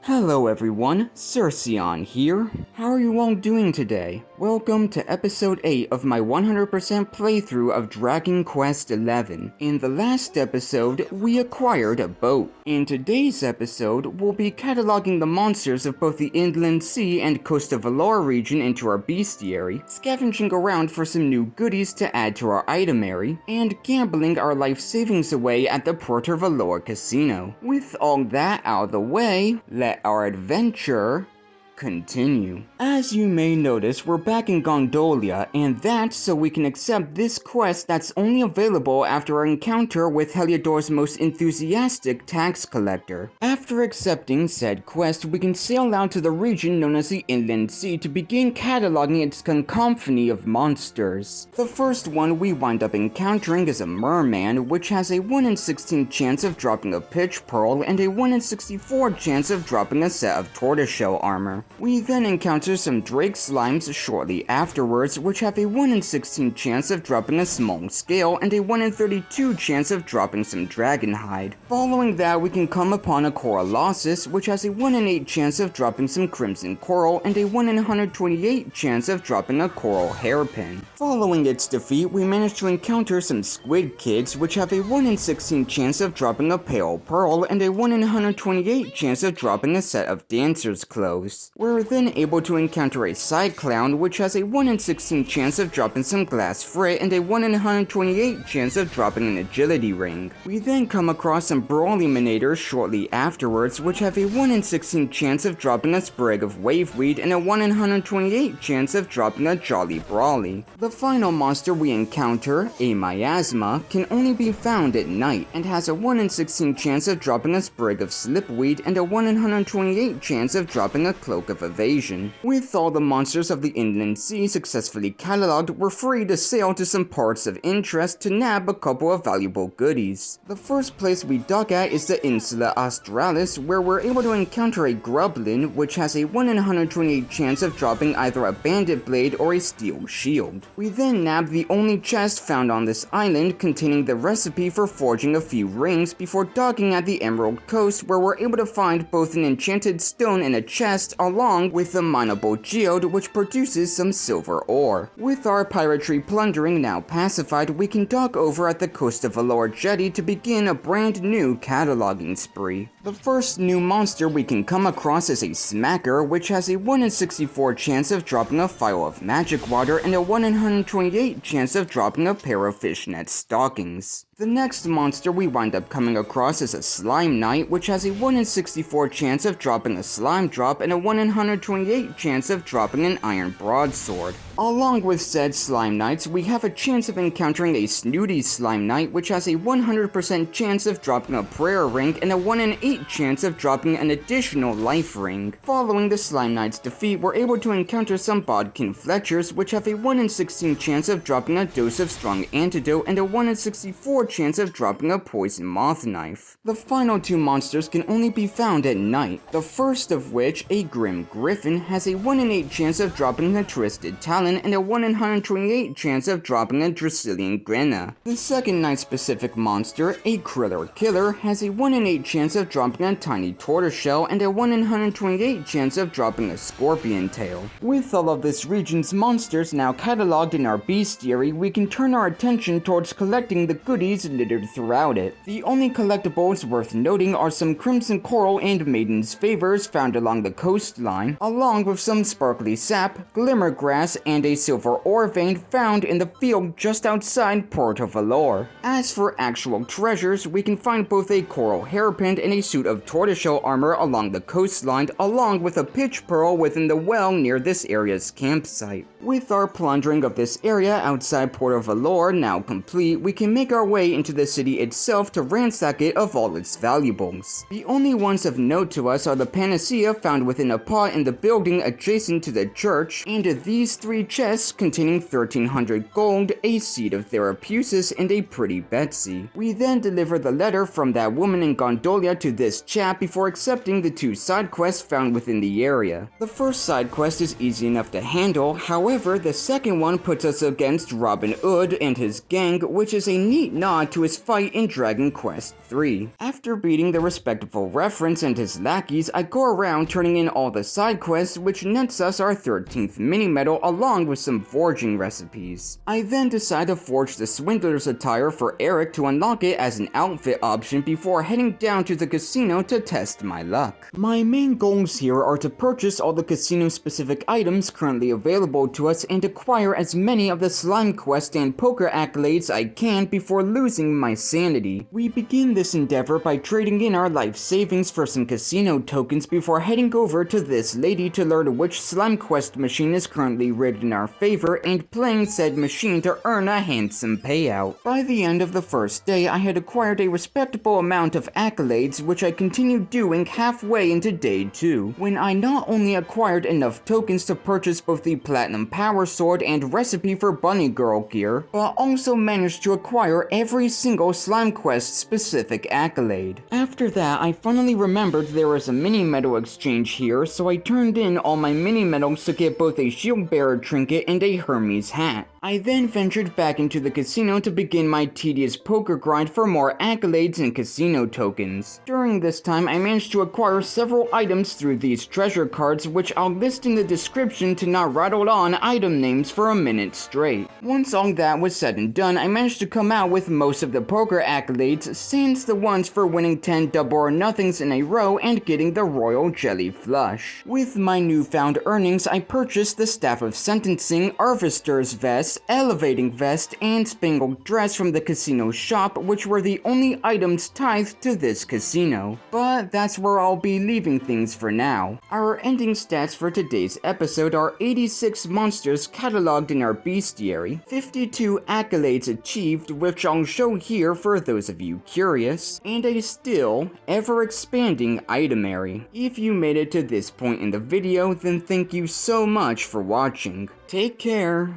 Hello everyone, Circeon here. How are you all doing today? Welcome to episode 8 of my 100% playthrough of DragonQuest XI. In the last episode, we acquired a boat. In today's episode, we'll be cataloging the monsters of both the Inland Sea and Costa Valor region into our Bestiary, scavenging around for some new goodies to add to our Itemary, and gambling our life savings away at the Puerto Valor casino. With all that out of the way, let our adventure continue. As you may notice, we're back in Gondolia, and that's so we can accept this quest that's only available after our encounter with Heliodor's most enthusiastic tax collector. After accepting said quest, we can sail out to the region known as the Inland Sea to begin cataloging its cacophony of monsters. The first one we wind up encountering is a merman, which has a 1 in 16 chance of dropping a pitch pearl and a 1 in 64 chance of dropping a set of tortoiseshell armor. We then encounter some drake slimes shortly afterwards, which have a 1 in 16 chance of dropping a small scale and a 1 in 32 chance of dropping some dragon hide. Following that, we can come upon a Corallosis, which has a 1 in 8 chance of dropping some crimson coral and a 1 in 128 chance of dropping a coral hairpin. Following its defeat, we manage to encounter some squid kids, which have a 1 in 16 chance of dropping a pale pearl and a 1 in 128 chance of dropping a set of dancer's clothes. We're then able to encounter a side clown, which has a 1 in 16 chance of dropping some glass frit and a 1 in 128 chance of dropping an agility ring. We then come across some brawliminators shortly afterwards, which have a 1 in 16 chance of dropping a sprig of waveweed and a 1 in 128 chance of dropping a jolly brawly. The final monster we encounter, a miasma, can only be found at night and has a 1 in 16 chance of dropping a sprig of slipweed and a 1 in 128 chance of dropping a cloak of evasion. With all the monsters of the Inland Sea successfully cataloged, we're free to sail to some parts of interest to nab a couple of valuable goodies. The first place we dock at is the Insula Australis, where we're able to encounter a grublin, which has a 1 in 128 chance of dropping either a bandit blade or a steel shield. We then nab the only chest found on this island containing the recipe for forging a few rings before docking at the Emerald Coast, where we're able to find both an enchanted stone in a chest along with the mineable geode, which produces some silver ore. With our Piratery Plundering now pacified, we can dock over at the Costa Valor jetty to begin a brand new cataloging spree. The first new monster we can come across is a smacker, which has a 1 in 64 chance of dropping a phial of magic water and a 1 in 128 chance of dropping a pair of fishnet stockings. The next monster we wind up coming across is a Slime Knight, which has a 1 in 64 chance of dropping a slime drop and a 1 in 128 chance of dropping an iron broadsword. Along with said Slime Knights, we have a chance of encountering a Snooty Slime Knight, which has a 100% chance of dropping a prayer ring and a 1 in 8 chance of dropping an additional life ring. Following the Slime Knight's defeat, we're able to encounter some Bodkin Fletchers, which have a 1 in 16 chance of dropping a dose of strong antidote and a 1 in 64 chance of dropping a poison moth knife. The final two monsters can only be found at night, the first of which, a Grim Griffin, has a 1 in 8 chance of dropping a Twisted Talon and a 1 in 128 chance of dropping a Dracilian Grena. The second night-specific monster, a Kriller Killer, has a 1 in 8 chance of dropping a tiny tortoiseshell and a 1 in 128 chance of dropping a scorpion tail. With all of this region's monsters now cataloged in our bestiary, we can turn our attention towards collecting the goodies littered throughout it. The only collectibles worth noting are some crimson coral and maiden's favors found along the coastline, along with some sparkly sap, glimmer grass, and a silver ore vein found in the field just outside Puerto Valor. As for actual treasures, we can find both a coral hairpin and a suit of tortoiseshell armor along the coastline, along with a pitch pearl within the well near this area's campsite. With our plundering of this area outside Puerto Valor now complete, we can make our way into the city itself to ransack it of all its valuables. The only ones of note to us are the panacea found within a pot in the building adjacent to the church, and these three chests containing 1300 gold, a seed of Therapusis, and a pretty Betsy. We then deliver the letter from that woman in Gondolia to this chap before accepting the 2 side quests found within the area. The first side quest is easy enough to handle, however, the second one puts us against Robin Hood and his gang, which is a neat nod to his fight in Dragon Quest III. After beating the respectable reference and his lackeys, I go around turning in all the side quests, which nets us our 13th mini medal along with some forging recipes. I then decide to forge the Swindler's attire for Eric to unlock it as an outfit option before heading down to the casino to test my luck. My main goals here are to purchase all the casino specific items currently available to us and acquire as many of the slime quest and poker accolades I can before losing my sanity. We begin this endeavor by trading in our life savings for some casino tokens before heading over to this lady to learn which slime quest machine is currently rated in our favor and playing said machine to earn a handsome payout. By the end of the first day, I had acquired a respectable amount of accolades, which I continued doing halfway into day 2, when I not only acquired enough tokens to purchase both the platinum power sword and recipe for bunny girl gear, but also managed to acquire every single slime quest specific accolade. After that, I finally remembered there was a mini medal exchange here, so I turned in all my mini medals to get both a shield bearer trinket and a Hermes hat. I then ventured back into the casino to begin my tedious poker grind for more accolades and casino tokens. During this time, I managed to acquire several items through these treasure cards, which I'll list in the description to not rattle on item names for a minute straight. Once all that was said and done, I managed to come out with most of the poker accolades, sans the ones for winning 10 double or nothings in a row and getting the royal jelly flush. With my newfound earnings, I purchased the Staff of Sentencing, Harvester's Vest, Elevating Vest, and Spangled Dress from the casino shop, which were the only items tithed to this casino. But that's where I'll be leaving things for now. Our ending stats for today's episode are 86 monsters catalogued in our Bestiary, 52 accolades achieved, which I'll show here for those of you curious, and a still ever-expanding Itemary. If you made it to this point in the video, then thank you so much for watching. Take care,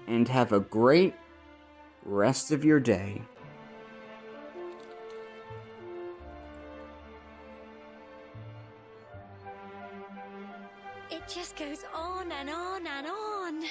and have a great rest of your day. It just goes on and on and on.